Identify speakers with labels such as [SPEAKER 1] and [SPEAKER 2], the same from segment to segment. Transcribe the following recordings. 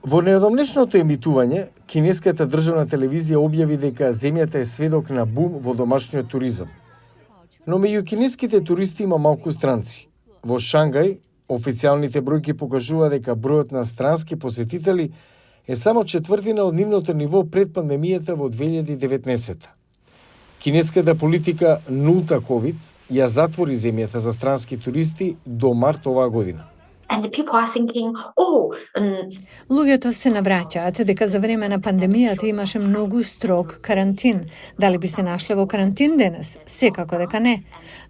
[SPEAKER 1] Во неодамнешното емитување, кинеската државна телевизија објави дека земјата е сведок на бум во домашниот туризам. Но меѓу кинеските туристи има малку странци. Во Шангај, официјалните бројки покажува дека бројот на странски посетители е само четвртина од нивното ниво пред пандемијата во 2019. Кинеската политика нулта ковид ја затвори земјата за странски туристи до март оваа година.
[SPEAKER 2] And people are thinking,
[SPEAKER 3] Луѓето се навраќаат дека за време на пандемијата имаше многу строг карантин. Дали би се нашле во карантин денес? Секако дека не.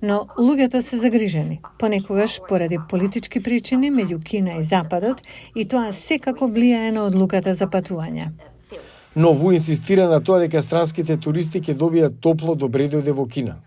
[SPEAKER 3] Но луѓето се загрижени. Понекогаш поради политички причини меѓу Кина и Западот и тоа секако влијае на одлуката за патување.
[SPEAKER 1] Но Ву инсистира на тоа дека странските туристи ќе добијат топло добре дојде во Кина.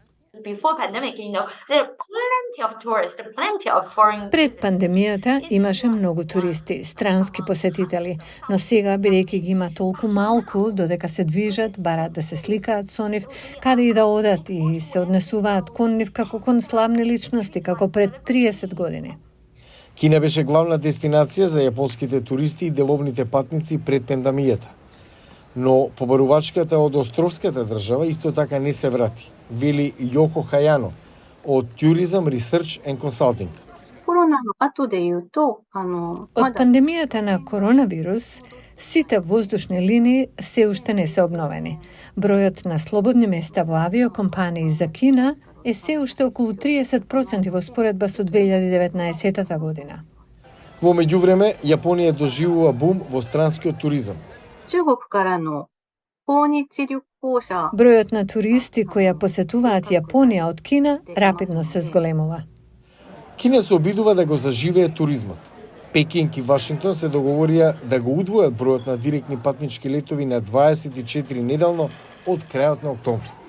[SPEAKER 2] before pandemic, there are plenty of tourists, plenty of foreign.
[SPEAKER 3] Пред пандемијата имаше многу туристи, странски посетители, но сега, бидејќи ги има толку малку, додека се движат, бараат да се сликаат со нив, каде и да одат и се однесуваат кон нив како кон славни личности, како пред 30 години.
[SPEAKER 1] Кина беше главна дестинација за јапонските туристи и деловните патници пред пандемијата. Но побарувачката од островската држава исто така не се врати, вели Јоко Хајано од Tourism Research and Consulting.
[SPEAKER 3] Од пандемијата на коронавирус, сите воздушни линии се уште не се обновени. Бројот на слободни места во авиокомпании за Кина е се уште околу 30% во споредба со 2019 година.
[SPEAKER 1] Во меѓувреме, Јапонија доживува бум во странскиот туризам.
[SPEAKER 3] Бројот на туристи кои ја посетуваат Јапонија од Кина рапидно се зголемува.
[SPEAKER 1] Кина се обидува да го заживее туризмот. Пекинг и Вашингтон се договорија да го удвојат бројот на директни патнички летови на 24 неделно од крајот на октомври.